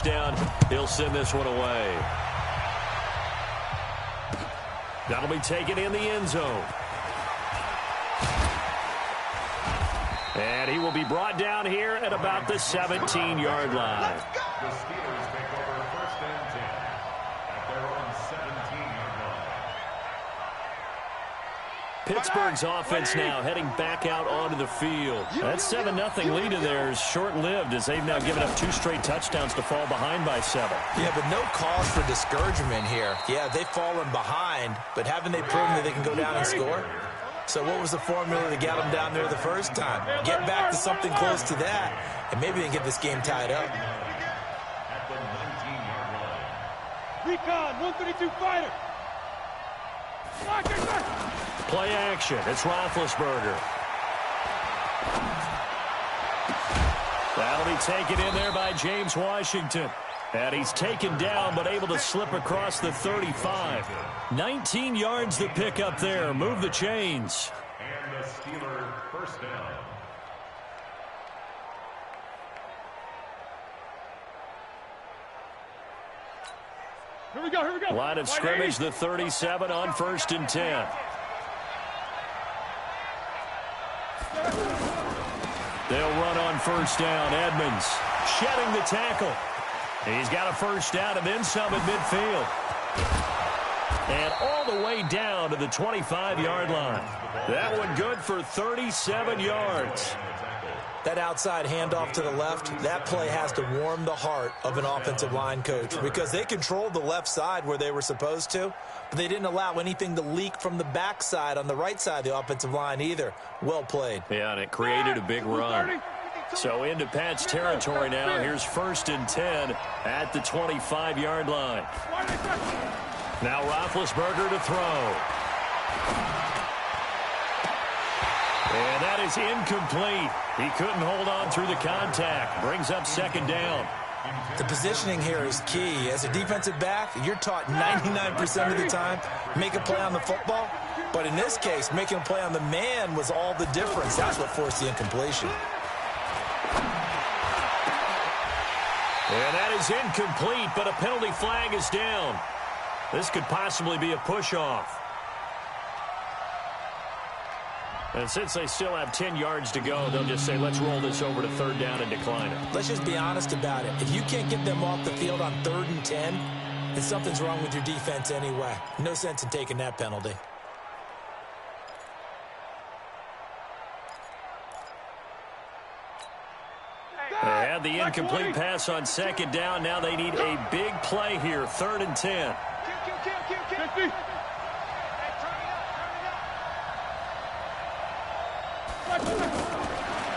Down, he'll send this one away. That'll be taken in the end zone. And he will be brought down here at about the 17-yard line. The Steelers take over 1st and 10 at their own 17-yard line. Pittsburgh's offense now heading back out onto the field. That 7-0 lead of theirs short-lived as they've now given up 2 straight touchdowns to fall behind by 7. Yeah, but no cause for discouragement here. Yeah, they've fallen behind, but haven't they proven that they can go down and score? So what was the formula to get them down there the first time? Get back to something close to that, and maybe they can get this game tied up. At the 19-yard line. Recon, 132 fighter. Play action. It's Roethlisberger. That'll be taken in there by James Washington. And he's taken down, but able to slip across the 35. 19 yards to pick up there. Move the chains. And the Steeler 1st down. Here we go, here we go. Line of scrimmage, the 37 on 1st and 10. They'll run on 1st down. Edmonds shedding the tackle. He's got a 1st down and then some at midfield. And all the way down to the 25-yard line. That one good for 37 yards. That outside handoff to the left, that play has to warm the heart of an offensive line coach because they controlled the left side where they were supposed to, but they didn't allow anything to leak from the backside on the right side of the offensive line either. Well played. Yeah, and it created a big run. So into Pat's territory now. Here's 1st and 10 at the 25-yard line. Now Roethlisberger to throw. And that is incomplete. He couldn't hold on through the contact. Brings up 2nd down. The positioning here is key. As a defensive back, you're taught 99% of the time, make a play on the football. But in this case, making a play on the man was all the difference. That's what forced the incompletion. And that is incomplete, but a penalty flag is down. This could possibly be a push-off. And since they still have 10 yards to go, they'll just say, let's roll this over to 3rd down and decline it. Let's just be honest about it. If you can't get them off the field on 3rd and 10, then something's wrong with your defense anyway. No sense in taking that penalty. They had the incomplete pass on 2nd down. Now they need a big play here, 3rd and 10.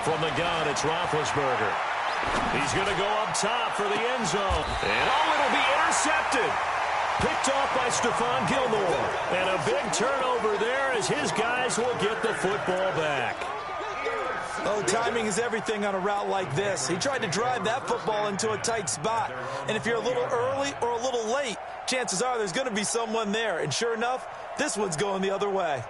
From the gun, it's Roethlisberger. He's going to go up top for the end zone. And it'll be intercepted. Picked off by Stephon Gilmore. And a big turnover there as his guys will get the football back. Oh, timing is everything on a route like this. He tried to drive that football into a tight spot. And if you're a little early or a little late, chances are there's going to be someone there. And sure enough, this one's going the other way.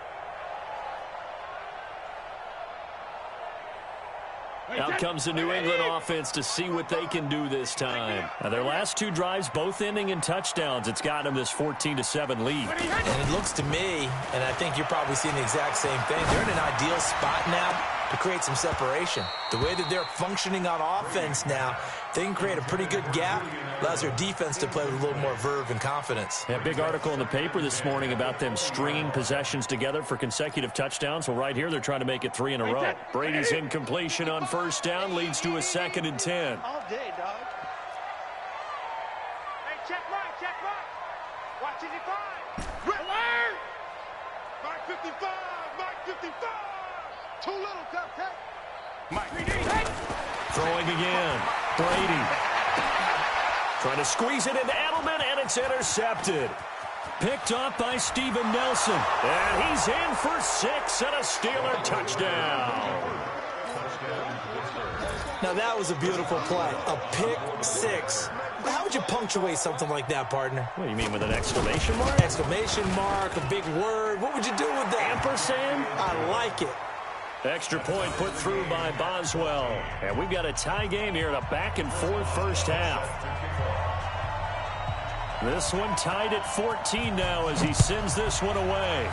Out comes the New England offense to see what they can do this time. Now, their last 2 drives, both ending in touchdowns. It's got them this 14-7 lead. And it looks to me, and I think you're probably seeing the exact same thing, they're in an ideal spot now to create some separation. The way that they're functioning on offense now, they can create a pretty good gap. Allows their defense to play with a little more verve and confidence. A big article in the paper this morning about them stringing possessions together for consecutive touchdowns. Well, right here, they're trying to make it 3 in a row. Brady's incompletion on 1st down leads to a 2nd and 10. All day, dog. Hey, check right, check right. Watch it, 5. Alert! Mark 55, Mark 55. Too little, cupcake. Mike, throwing again. Brady. Trying to squeeze it into Edelman, and it's intercepted. Picked off by Steven Nelson. And he's in for 6 and a Steeler touchdown. Now that was a beautiful play. A pick 6. How would you punctuate something like that, partner? What do you mean, with an exclamation mark? Exclamation mark, a big word. What would you do with that? Ampersand? I like it. Extra point put through by Boswell. And we've got a tie game here in a back-and-forth 1st half. This one tied at 14 now as he sends this one away.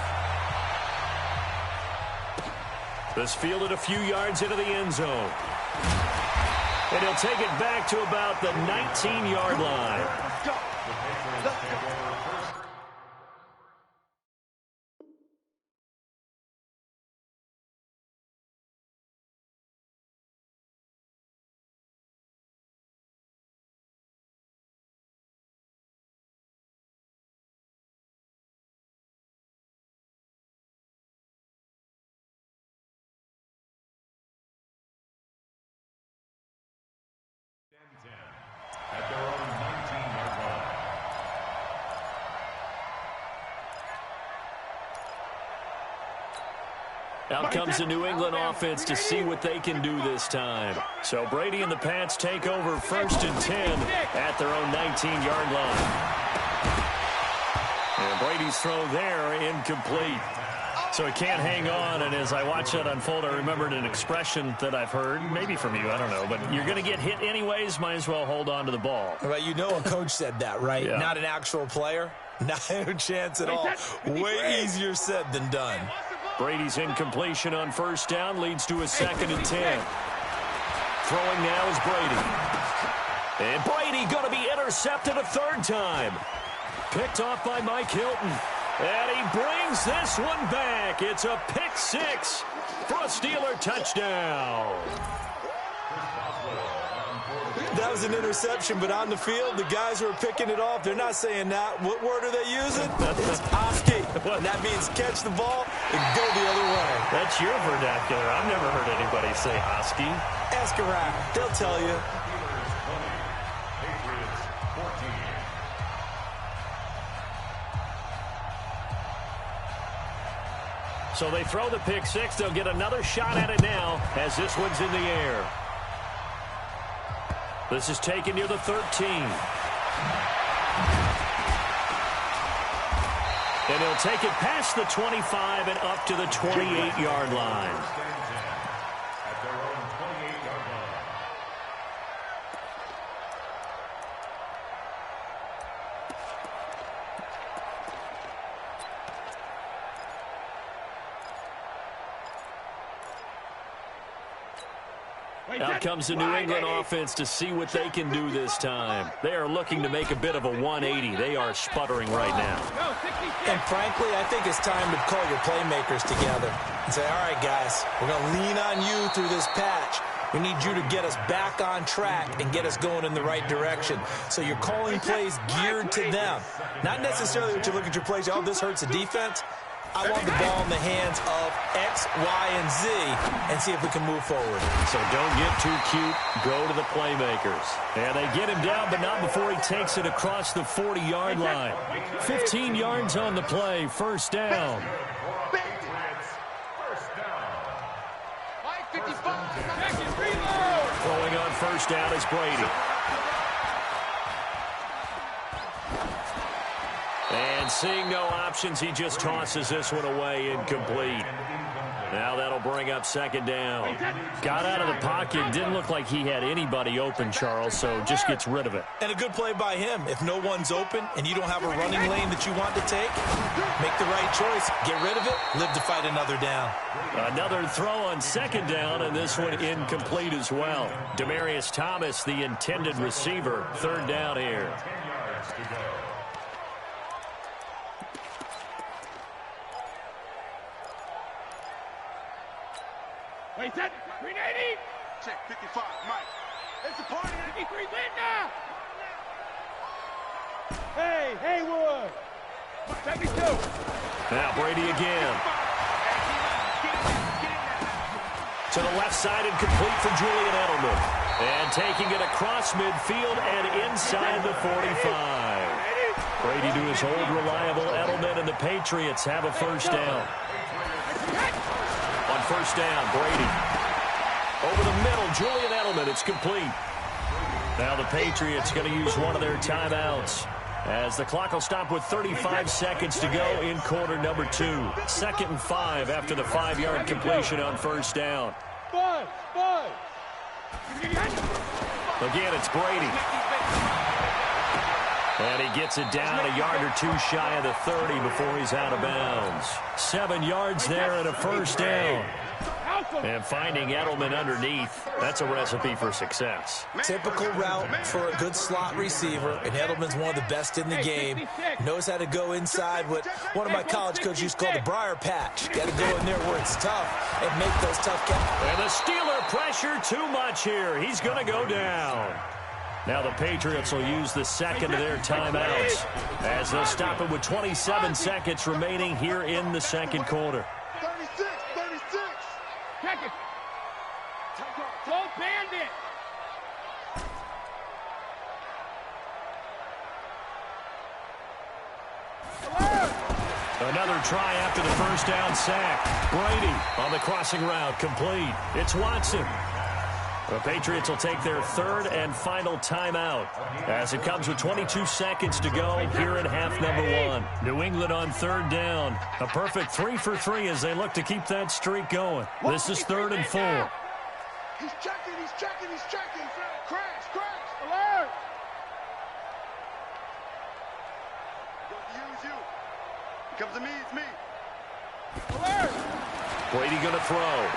This fielded a few yards into the end zone. And he'll take it back to about the 19-yard line. Let's go. Let's go. At their own 19-yard line. Out comes the New England offense to see what they can do this time. So Brady and the Pats take over 1st and 10 at their own 19-yard line. And Brady's throw there incomplete. So he can't hang on, and as I watch that unfold, I remembered an expression that I've heard, maybe from you, I don't know, but you're going to get hit anyways, might as well hold on to the ball. Well, you know a coach said that, right? Yeah. Not an actual player. Not a chance at all. Way easier said than done. Brady's incompletion on 1st down leads to a 2nd and 10. Throwing now is Brady. And Brady going to be intercepted a 3rd time. Picked off by Mike Hilton. And he brings this one back. It's a pick 6 for a Steeler touchdown. That was an interception, but on the field, the guys who are picking it off, they're not saying that. What word are they using? It's Oski. And that means catch the ball and go the other way. That's your vernacular. I've never heard anybody say Oski. Ask around. They'll tell you. Patriots 14. So they throw the pick 6. They'll get another shot at it now as this one's in the air. This is taken near the 13. And he'll take it past the 25 and up to the 28-yard line. At their own 28-yard line. Out comes the New England offense to see what they can do this time. They are looking to make a bit of a 180. They are sputtering right now. And frankly, I think it's time to call your playmakers together and say, all right, guys, we're going to lean on you through this patch. We need you to get us back on track and get us going in the right direction. So you're calling plays geared to them. Not necessarily that you look at your plays, oh, this hurts the defense. I want the ball in the hands of X, Y, and Z and see if we can move forward. So don't get too cute. Go to the playmakers. And they get him down, but not before he takes it across the 40-yard line. 15 yards on the play. 1st down. Throwing on 1st down is Brady. And seeing no options, he just tosses this one away incomplete. Now that'll bring up 2nd down. Got out of the pocket. Didn't look like he had anybody open, Charles, so just gets rid of it. And a good play by him. If no one's open and you don't have a running lane that you want to take, make the right choice. Get rid of it. Live to fight another down. Another throw on 2nd down, and this one incomplete as well. Demaryius Thomas, the intended receiver. 3rd down here. 10 yards to go. Wait, that 380. Check 55, Mike. It's a party. 53 Linda. Hey, Haywood. 72. Now Brady again. To the left side and complete for Julian Edelman. And taking it across midfield and inside the 45. Brady to his old reliable Edelman, and the Patriots have a 1st down. On 1st down, Brady. Over the middle, Julian Edelman. It's complete. Now the Patriots going to use one of their timeouts as the clock will stop with 35 seconds to go in quarter number 2. 2nd and 5 after the 5-yard completion on 1st down. Again, it's Brady. And he gets it down a yard or two shy of the 30 before he's out of bounds. 7 yards there and a first down. And finding Edelman underneath, that's a recipe for success. Typical route for a good slot receiver, and Edelman's one of the best in the game. Knows how to go inside what one of my college coaches used to call the briar patch. Got to go in there where it's tough and make those tough catches. And the Steeler pressure too much here. He's going to go down. Now the Patriots will use the second of their timeouts as they'll stop it with 27 seconds remaining here in the second quarter. 36. Check it. Go Bandit. Another try after the first down sack. Brady on the crossing route, complete. It's Watson. The Patriots will take their third and final timeout as it comes with 22 seconds to go here in half number 1. New England on third down. A perfect 3 for 3 as they look to keep that streak going. This is 3rd and 4. He's checking. Crash. Alert. Use you. It comes to me, it's me. Alert. Brady going to throw.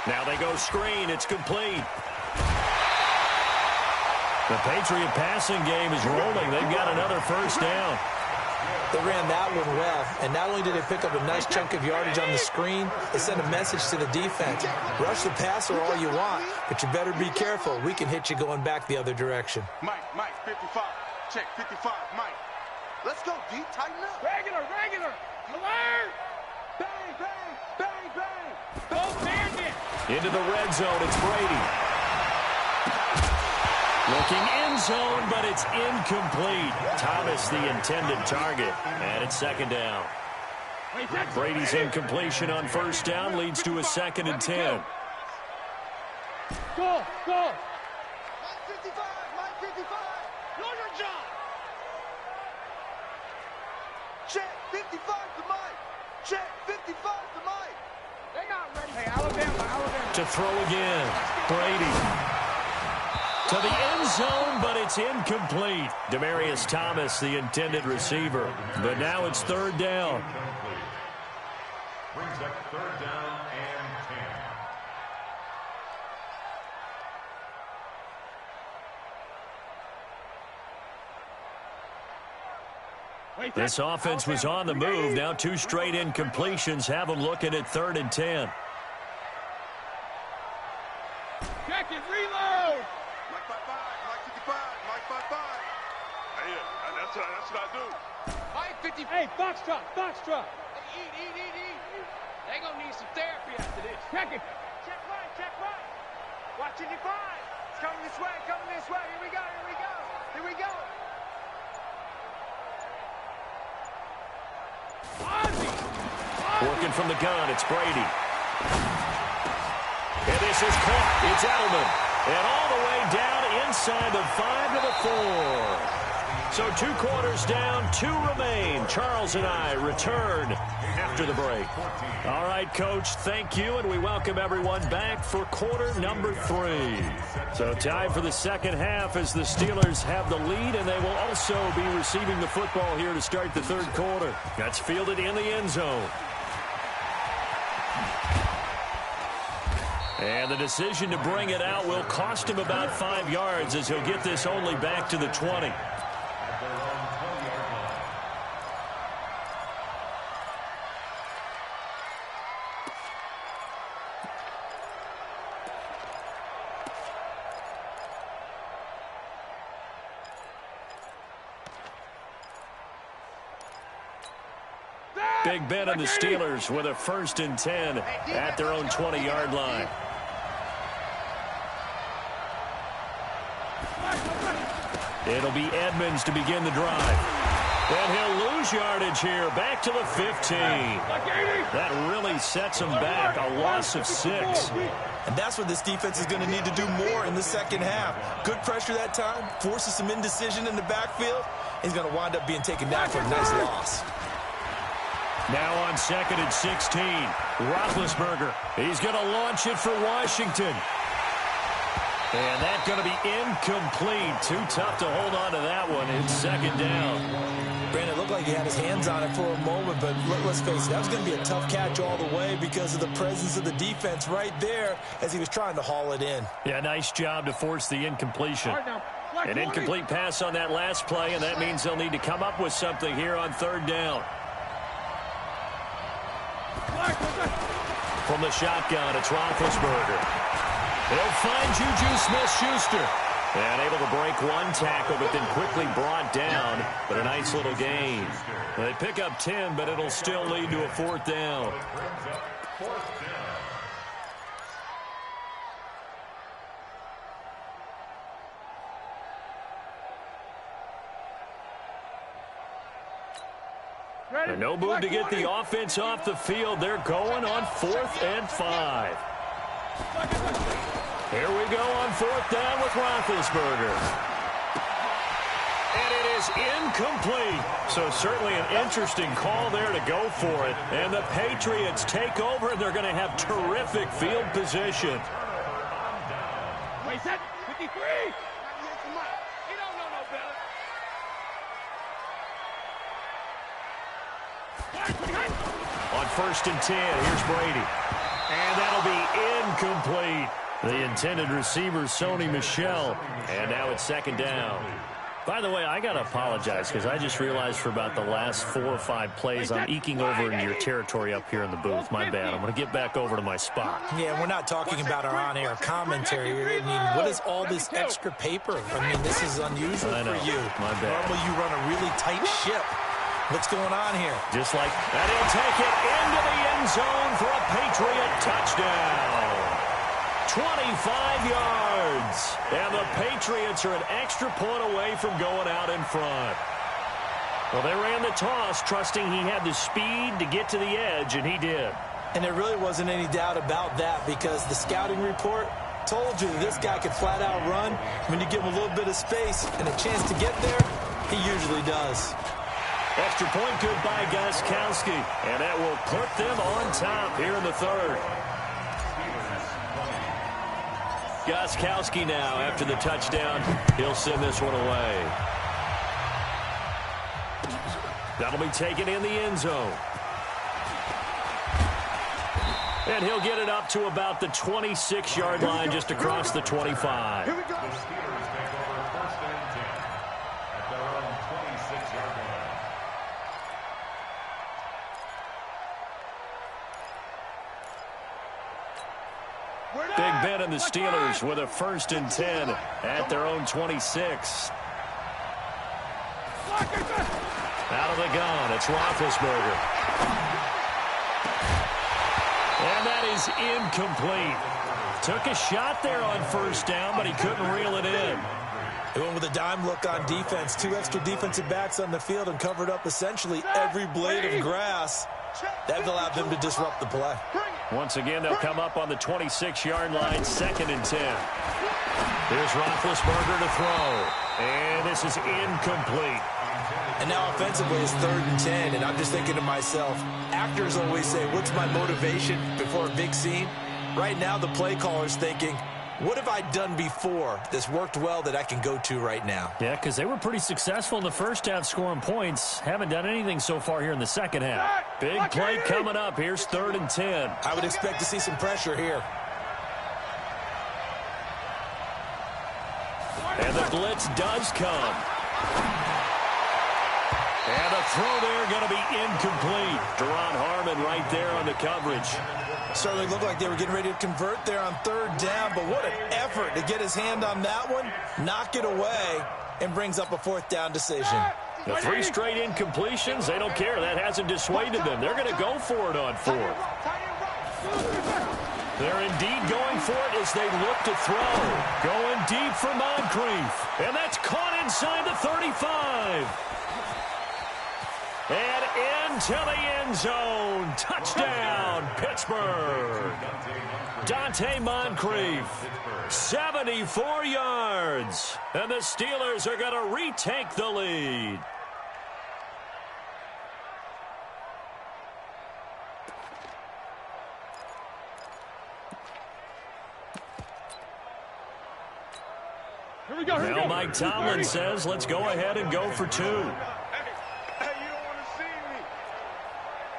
Now they go screen. It's complete. The Patriot passing game is rolling. They've got another first down. They ran that one well, and not only did they pick up a nice chunk of yardage on the screen, they sent a message to the defense. Rush the passer all you want, but you better be careful. We can hit you going back the other direction. Mike, 55. Check, 55, Mike. Let's go, D. Tighten up. Regular. Alert. Bang. Go Bandit. Into the red zone, it's Brady. Looking end zone, but it's incomplete. Thomas, the intended target, and it's second down. Brady's incompletion on first down leads to a 2nd and 10. Go. Mike 55. Know your job. Check, 55 to Mike. Check, 55 to Mike. They not ready. Hey, Alabama. To throw again, Brady. To the end zone, but it's incomplete. Demaryius Thomas, the intended receiver. But now it's 3rd down. Brings up 3rd down and 10. This offense was on the move. Now 2 straight incompletions have them looking at 3rd and 10. Check it. Reload. Mike 55. Mike 55. Hey, that's what I do. Mike 50. Hey, Foxtrot. Eat. They gonna need some therapy after this. Check it. Check right. Watch 55. It's coming this way. Here we go. Working from the gun, it's Brady. And this is caught. It's Edelman. And all the way down inside the 5 to the 4. So 2 quarters down, 2 remain. Charles and I return after the break. All right, Coach, thank you, and we welcome everyone back for quarter number 3. So time for the second half as the Steelers have the lead, and they will also be receiving the football here to start the 3rd quarter. That's fielded in the end zone. And the decision to bring it out will cost him about 5 yards as he'll get this only back to the 20. Big Ben and the Steelers with a 1st and 10 at their own 20-yard line. It'll be Edmonds to begin the drive. And he'll lose yardage here, back to the 15. That really sets him back, a loss of 6. And that's what this defense is going to need to do more in the second half. Good pressure that time, forces some indecision in the backfield. He's going to wind up being taken down for a nice loss. Now on 2nd and 16, Roethlisberger. He's going to launch it for Washington. And that's going to be incomplete. Too tough to hold on to that one. It's second down. Brandon, it looked like he had his hands on it for a moment, but let's face it, that was going to be a tough catch all the way because of the presence of the defense right there as he was trying to haul it in. Yeah, nice job to force the incompletion. An incomplete pass on that last play, and that means they'll need to come up with something here on third down. From the shotgun, it's Roethlisberger. He'll find Juju Smith-Schuster. And able to break one tackle, but then quickly brought down. But a nice little gain. They pick up 10, but it'll still lead to a fourth down. And no move to get the offense off the field. They're going on 4th and 5. Here we go on 4th down with Roethlisberger. And it is incomplete. So certainly an interesting call there to go for it. And the Patriots take over, and they're going to have terrific field position. Wait, set 53. You don't know no better. On 1st and 10, here's Brady. And that'll be incomplete. The intended receiver, Sony Michel. And now it's second down. By the way, I got to apologize because I just realized for about the last 4 or 5 plays I'm eking over into your territory up here in the booth. My bad. I'm going to get back over to my spot. Yeah, we're not talking about our on-air commentary. I mean, what is all this extra paper? I mean, this is unusual for you. My bad. Normally you run a really tight ship. What's going on here? Just like that, he'll take it into the end zone for a Patriot touchdown. 25 yards. And the Patriots are an extra point away from going out in front. Well, they ran the toss, trusting he had the speed to get to the edge, and he did. And there really wasn't any doubt about that because the scouting report told you that this guy could flat out run. When you give him a little bit of space and a chance to get there, he usually does. Extra point good by Gostkowski. And that will put them on top here in the third. Gostkowski now, after the touchdown, he'll send this one away. That'll be taken in the end zone. And he'll get it up to about the 26-yard line, just across the 25. Here we go. The Steelers take over 1st and 10 at their own 26-yard line. Big Ben and the Steelers with a 1st and 10 at their own 26. Out of the gun, it's Roethlisberger. And that is incomplete. Took a shot there on 1st down, but he couldn't reel it in. They went with a dime look on defense. 2 extra defensive backs on the field and covered up essentially every blade of grass. That allowed them to disrupt the play. Once again, they'll come up on the 26-yard line, 2nd and 10. Here's Roethlisberger to throw. And this is incomplete. And now offensively it's 3rd and 10, and I'm just thinking to myself, actors always say, what's my motivation before a big scene? Right now the play caller's thinking, what have I done before that's worked well that I can go to right now? Yeah, because they were pretty successful in the first half scoring points. Haven't done anything so far here in the second half. Big play coming up. Here's 3rd and 10. I would expect to see some pressure here. And the blitz does come. And the throw there going to be incomplete. Deron Harmon right there on the coverage. Certainly looked like they were getting ready to convert there on 3rd down, but what an effort to get his hand on that one, knock it away, and brings up a 4th down decision. The 3 straight incompletions, they don't care. That hasn't dissuaded them. They're going to go for it on 4th. They're indeed going for it as they look to throw. Going deep for Moncrief. And that's caught inside the 35. And into the end zone. Touchdown, Pittsburgh. Dante Moncrief, 74 yards. And the Steelers are going to retake the lead. Now Mike Tomlin says, let's go ahead and go for 2. Hey, you don't want to see me.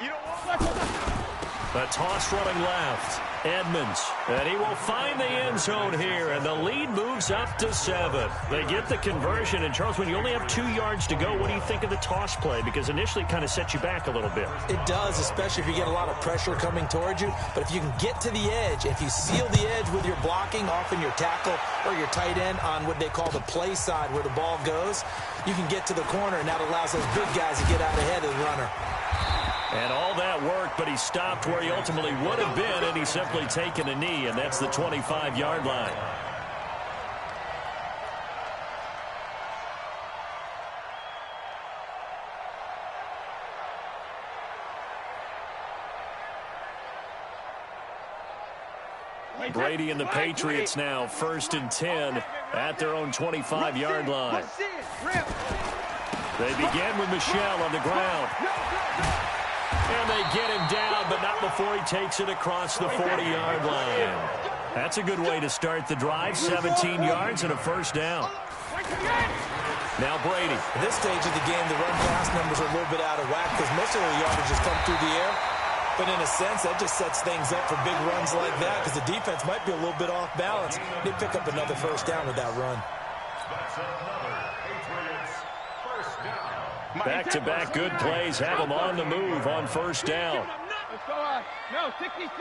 You don't want The toss running left. Edmonds. And he will find the end zone here, and the lead moves up to 7. They get the conversion, and Charles, when you only have 2 yards to go, what do you think of the toss play? Because initially it kind of sets you back a little bit. It does, especially if you get a lot of pressure coming towards you. But if you can get to the edge, if you seal the edge with your blocking, often your tackle or your tight end on what they call the play side where the ball goes, you can get to the corner, and that allows those big guys to get out ahead of the runner. And all that worked, but he stopped where he ultimately would have been, and he's simply taken a knee, and that's the 25-yard line. Brady and the Patriots now 1st and 10 at their own 25-yard line. They begin with Michel on the ground. And they get him down, but not before he takes it across the 40-yard line. That's a good way to start the drive. 17 yards and a first down. Now Brady. At this stage of the game, the run-pass numbers are a little bit out of whack because most of the yardage has come through the air. But in a sense, that just sets things up for big runs like that because the defense might be a little bit off balance. They pick up another first down with that run. That's another Patriots first down. Back-to-back good plays have them on the move on first down. Let's go on. No, 66,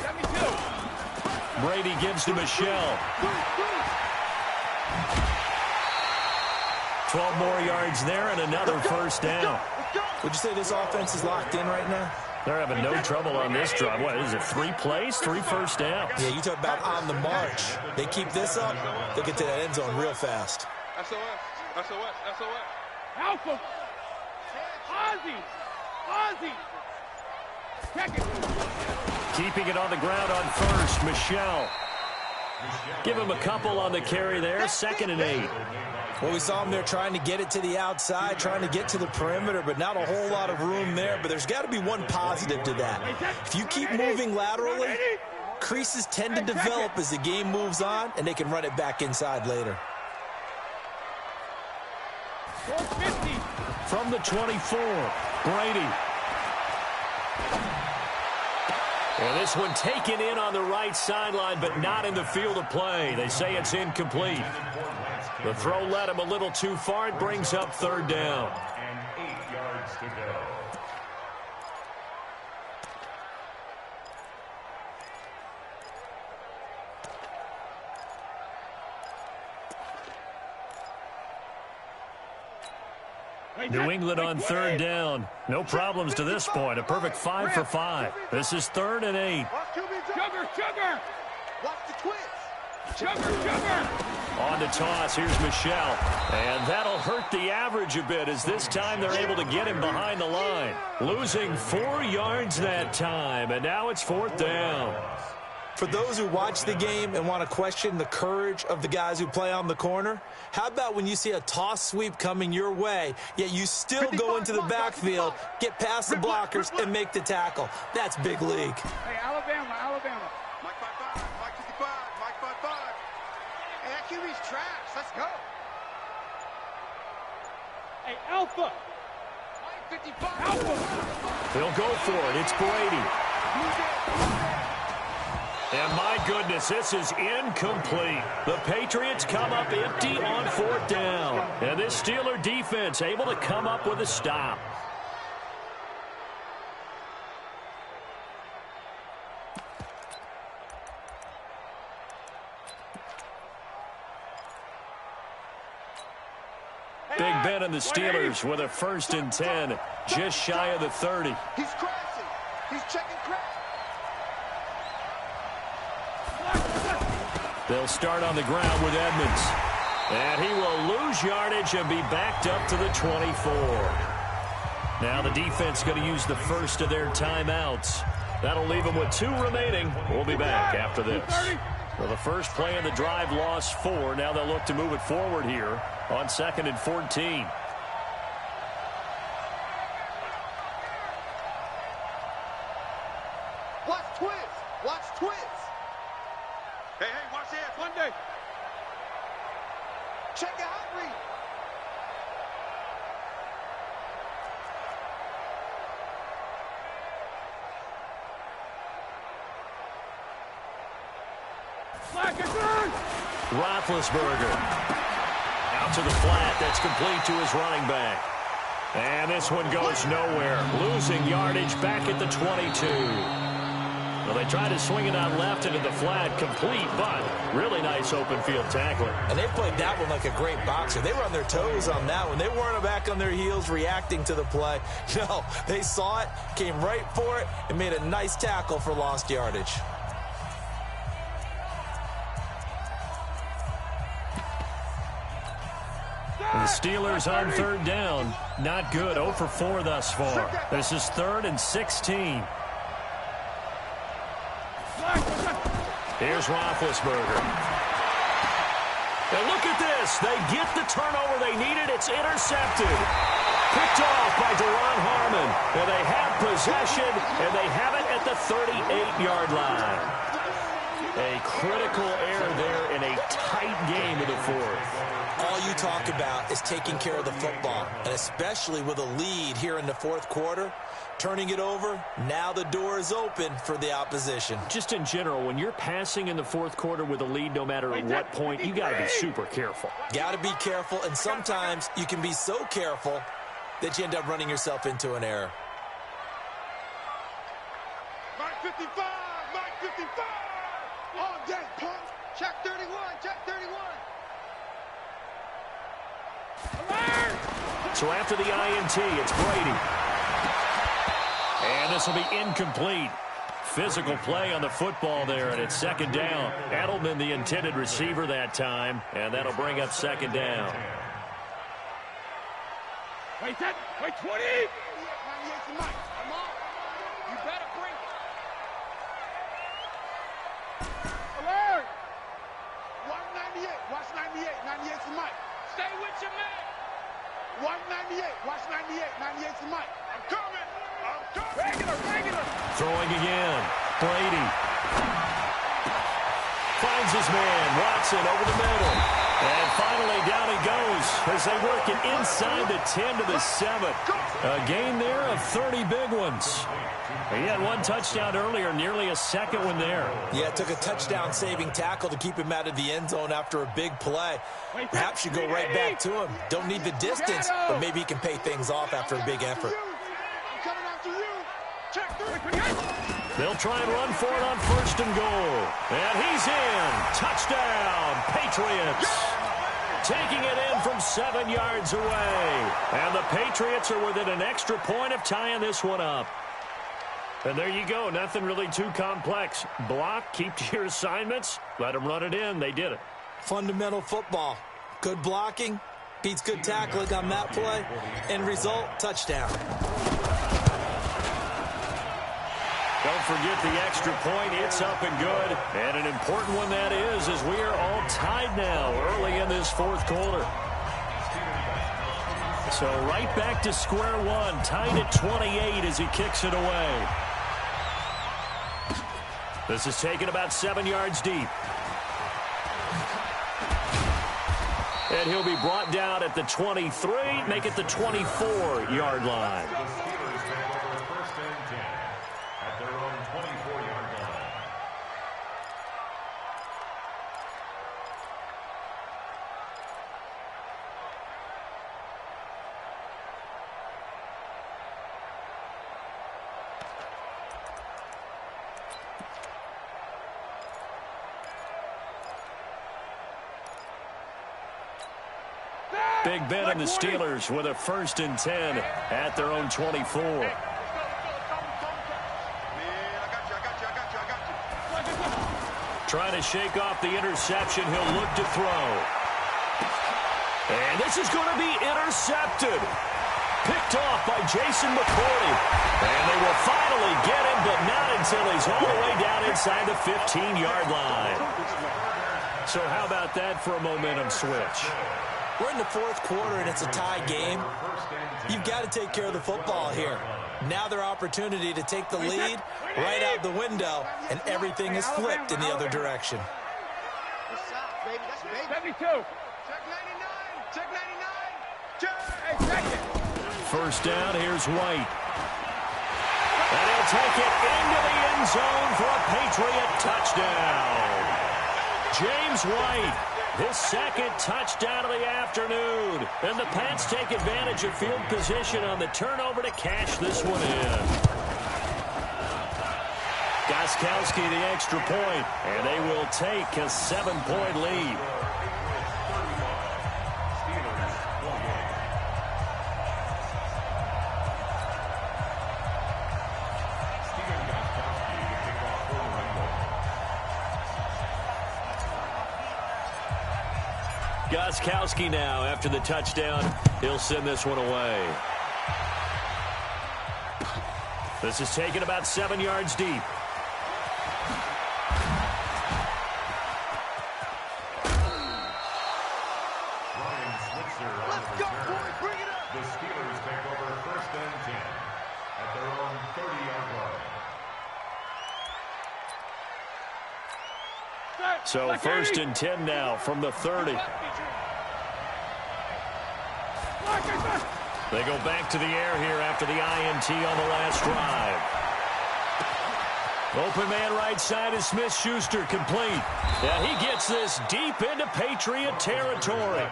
72. Brady gives to Michel. 12 more yards there and another first down. Would you say this offense is locked in right now? They're having no trouble on this drive. What is it, 3 plays, 3 first downs? Yeah, you talk about on the march. They keep this up, they'll get to that end zone real fast. SOS, SOS, SOS. Alpha. Ozzy. Ozzy. Check it. Keeping it on the ground on first, Michel. Give him a couple on the carry there, 2nd and 8. Well, we saw him there trying to get it to the outside, trying to get to the perimeter, but not a whole lot of room there. But there's got to be one positive to that. If you keep moving laterally, creases tend to develop as the game moves on, and they can run it back inside later. 450. From the 24, Brady. And this one taken in on the right sideline, but not in the field of play. They say it's incomplete. The throw led him a little too far. It brings up 3rd down. And 8 yards to go. New England on 3rd down. No problems to this point. A perfect 5 for 5. This is 3rd and 8. Sugar, sugar. Watch the twist. Sugar, sugar. On the toss, here's Michel. And that'll hurt the average a bit as this time they're able to get him behind the line. Losing 4 yards that time, and now it's 4th down. For those who watch the game and want to question the courage of the guys who play on the corner, how about when you see a toss sweep coming your way, yet you still go into the backfield, get past the blockers, and make the tackle? That's big league. Hey, Alabama, Alabama. Mike 5-5, Mike 55, Mike 5-5. Hey, that QB's trash. Let's go. Hey, Alpha. Mike 55. Alpha. They'll go for it. It's Brady. And my goodness, this is incomplete. The Patriots come up empty on 4th down. And this Steeler defense able to come up with a stop. Big Ben and the Steelers with a 1st and 10, just shy of the 30. He's crashing. He's checking crash. They'll start on the ground with Edmonds. And he will lose yardage and be backed up to the 24. Now the defense going to use the first of their timeouts. That'll leave them with 2 remaining. We'll be back after this. Well, the first play of the drive lost 4. Now they'll look to move it forward here on 2nd and 14. Watch twist. Watch twist. Hey, watch this. One day. Roethlisberger. Out to the flat. That's complete to his running back. And this one goes nowhere. Losing yardage back at the 22. Well, they tried to swing it out left into the flat. Complete, but really nice open field tackling. And they played that one like a great boxer. They were on their toes on that one. They weren't back on their heels reacting to the play. No, they saw it, came right for it, and made a nice tackle for lost yardage. The Steelers on third down. Not good. 0 for 4 thus far. This is 3rd and 16. Here's Roethlisberger. And look at this. They get the turnover they needed. It's intercepted. Picked off by Duron Harmon. And they have possession, and they have it at the 38-yard line. A critical error there in a tight game of the fourth. All you talk about is taking care of the football, and especially with a lead here in the fourth quarter, turning it over, now the door is open for the opposition. Just in general, when you're passing in the fourth quarter with a lead, no matter at what point, you got to be super careful. Got to be careful, and sometimes you can be so careful that you end up running yourself into an error. Mike 55, Mike 55. All day, punk. Check 31, check 31. So after the INT, it's Brady. And this will be incomplete. Physical play on the football there, and it's second down. Edelman, the intended receiver that time, and that'll bring up second down. Wait, 20. 98 to Mike. Come on. You better bring it. Alert. Watch 98. Watch 98. 98 to Mike. Stay with your man. Watch 98. Watch 98. 98 to Mike. I'm coming. I'm coming. Regular. Throwing again. Brady. Finds his man. Watson over the middle. And finally down he goes as they work it inside the 10 to the 7. A gain there of 30 big ones. He had one touchdown earlier, nearly a second one there. Yeah, it took a touchdown-saving tackle to keep him out of the end zone after a big play. Perhaps you go right back to him. Don't need the distance, but maybe he can pay things off after a big effort. I'm coming after you. Check 3. They'll try and run for it on 1st and goal. And he's in. Touchdown, Patriots. Taking it in from 7 yards away. And the Patriots are within an extra point of tying this one up. And there you go. Nothing really too complex. Block, keep to your assignments, let them run it in. They did it. Fundamental football. Good blocking, beats good tackling on that play. End result, touchdown. Don't forget the extra point. It's up and good. And an important one that is, as we are all tied now early in this fourth quarter. So right back to square one, tied at 28 as he kicks it away. This is taken about 7 yards deep. And he'll be brought down at the 23, make it the 24-yard line. Big Ben and the Steelers with a 1st and 10 at their own 24. Trying to shake off the interception. He'll look to throw. And this is going to be intercepted. Picked off by Jason McCourty. And they will finally get him, but not until he's all the way down inside the 15-yard line. So how about that for a momentum switch? We're in the fourth quarter, and it's a tie game. You've got to take care of the football here. Now their opportunity to take the lead right out the window, and everything is flipped in the other direction. What's up, baby? That's baby. 72. Check 99. Check 99. Check it. 1st down, here's White. And he'll take it into the end zone for a Patriot touchdown. James White His second touchdown of the afternoon. And the Pats take advantage of field position on the turnover to cash this one in. Gostkowski the extra point, and they will take a 7-point lead. Gostkowski now after the touchdown. He'll send this one away. This is taken about 7 yards deep. Let's go, boy. Bring it up. The Steelers take over 1st and 10 at their own 30-yard line. So 1st and 10 now from the 30. They go back to the air here after the INT on the last drive. Open man right side is Smith-Schuster, complete. Yeah, he gets this deep into Patriot territory.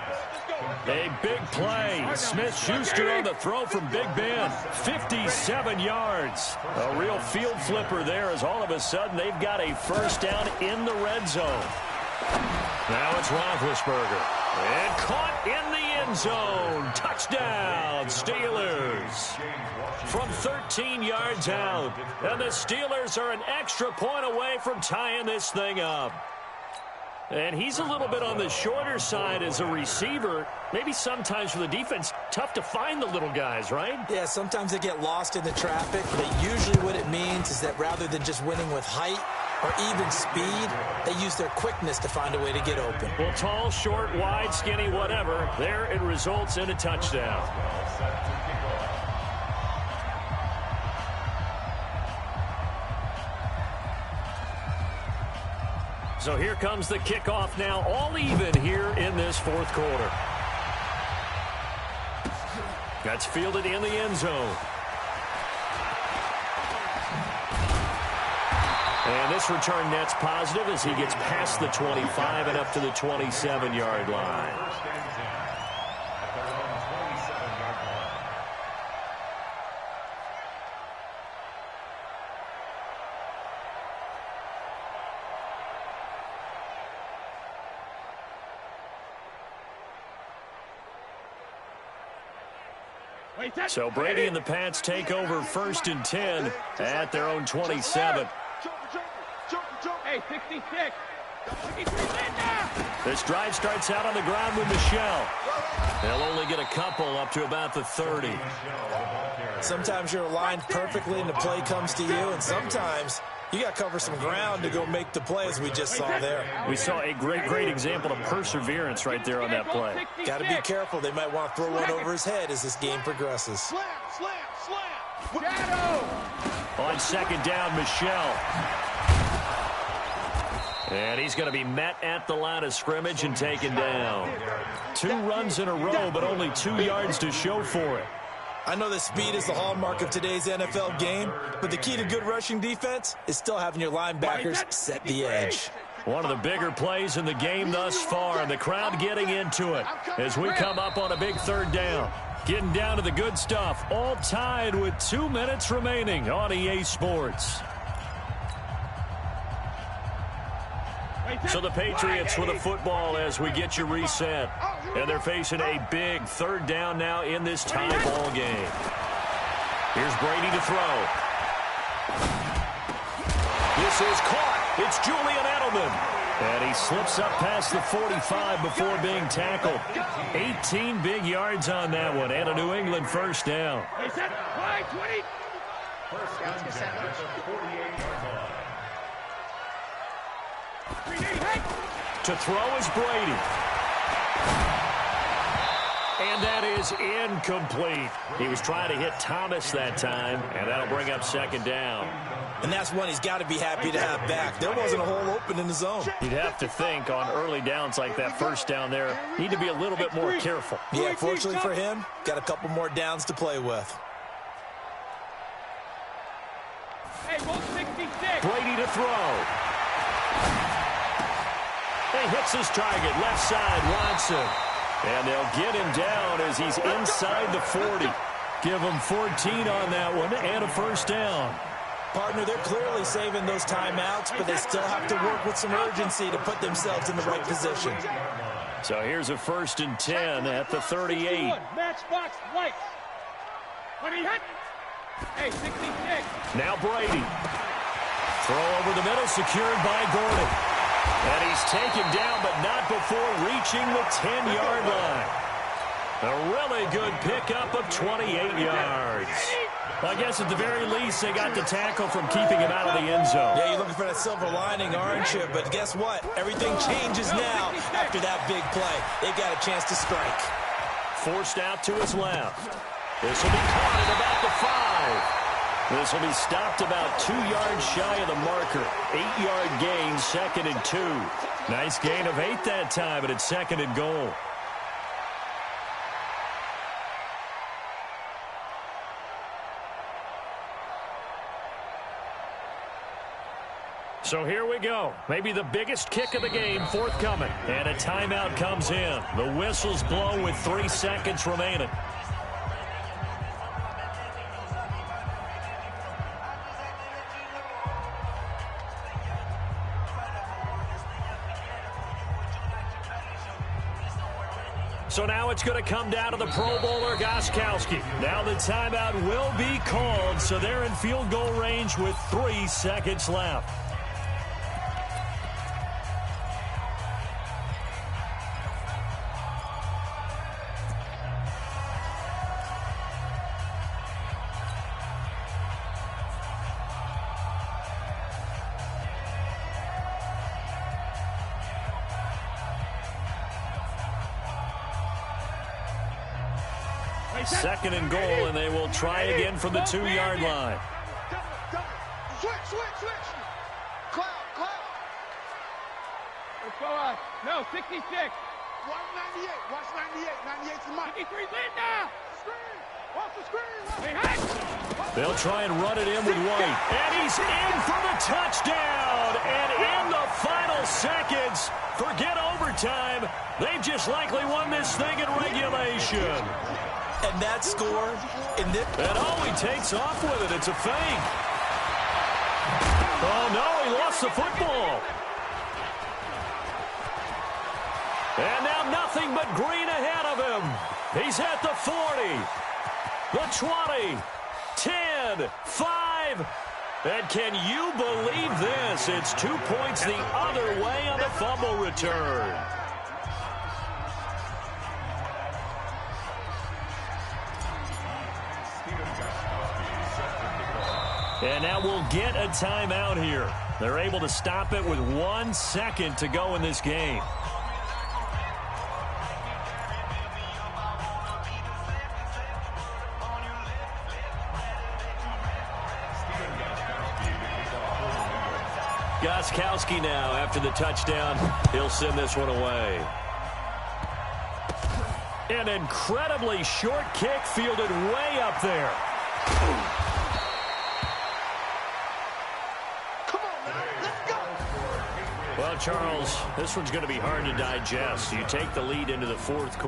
A big play. Smith-Schuster on the throw from Big Ben. 57 yards. A real field flipper there as all of a sudden they've got a first down in the red zone. Now it's Roethlisberger. And caught in the end zone. Touchdown, Steelers. From 13 yards out. And the Steelers are an extra point away from tying this thing up. And he's a little bit on the shorter side as a receiver. Maybe sometimes for the defense, tough to find the little guys, right? Yeah, sometimes they get lost in the traffic, but usually what it means is that rather than just winning with height or even speed, they use their quickness to find a way to get open. Well, tall, short, wide, skinny, whatever, there it results in a touchdown. So here comes the kickoff now, all even here in this 4th quarter. That's fielded in the end zone. And this return net's positive as he gets past the 25 and up to the 27-yard line. So Brady and the Pats take over 1st and 10 at their own 27. Hey, 66. This drive starts out on the ground with Michel. They'll only get a couple up to about the 30. Sometimes you're aligned perfectly and the play comes to you, and sometimes you got to cover some ground to go make the play, as we just saw there. We saw a great example of perseverance right there on that play. Got to be careful. They might want to throw one over his head as this game progresses. Slam. Shadow. On 2nd down, Michel. And he's going to be met at the line of scrimmage and taken down. 2 runs in a row, but only 2 yards to show for it. I know that speed is the hallmark of today's NFL game, but the key to good rushing defense is still having your linebackers set the edge. One of the bigger plays in the game thus far, and the crowd getting into it as we come up on a big 3rd down. Getting down to the good stuff, all tied with 2 minutes remaining on EA Sports. So the Patriots with a football as we get you reset. And they're facing a big 3rd down now in this tie ball game. Here's Brady to throw. This is caught. It's Julian Edelman. And he slips up past the 45 before being tackled. 18 big yards on that one. And a New England 1st down. Hey, set. 20. First down, the 48-yard line. To throw is Brady. And that is incomplete. He was trying to hit Thomas that time, and that'll bring up 2nd down. And that's one he's got to be happy to have back. There wasn't a hole open in the zone. You'd have to think on early downs like that 1st down there, need to be a little bit more careful. Yeah, fortunately for him, got a couple more downs to play with. Hey, 166. Brady to throw. He hits his target, left side, Watson. And they'll get him down as he's inside the 40. Give him 14 on that one and a first down. Partner, they're clearly saving those timeouts, but they still have to work with some urgency to put themselves in the right position. So here's a 1st and 10 at the 38. Matchbox white. When he hit. Hey, 66. Now Brady. Throw over the middle, secured by Gordon. And he's taken down, but not before reaching the 10-yard line. A really good pickup of 28 yards. Well, I guess at the very least, they got the tackle from keeping him out of the end zone. Yeah, you're looking for that silver lining, aren't you? But guess what? Everything changes now after that big play. They got a chance to strike. Forced out to his left. This will be caught at about the 5. This will be stopped about 2 yards shy of the marker. 8-yard gain, 2nd and 2. Nice gain of 8 that time, but it's 2nd and goal. So here we go. Maybe the biggest kick of the game forthcoming. And a timeout comes in. The whistles blow with 3 seconds remaining. So now it's going to come down to the Pro Bowler, Gostkowski. Now the timeout will be called, so they're in field goal range with 3 seconds left. Second and goal, and they will try again from the 2-yard line. Switch. Cloud. Let's go no, 66. Watch 98. Watch 98. 98's the mic. 63's in now. Screen. Off the screen. Hey, hey. They'll try and run it in with White. And he's in for the touchdown. And in the final seconds, forget overtime. They've just likely won this thing in regulation. And that score in this... And he takes off with it. It's a fake. Oh, no, he lost the football. And now nothing but green ahead of him. He's at the 40, the 20, 10, 5. And can you believe this? It's 2 points the other way on the fumble return. And now we'll get a timeout here. They're able to stop it with 1 second to go in this game. Gostkowski now, after the touchdown, he'll send this one away. An incredibly short kick fielded way up there. Well, Charles, this one's going to be hard to digest. You take the lead into the 4th quarter.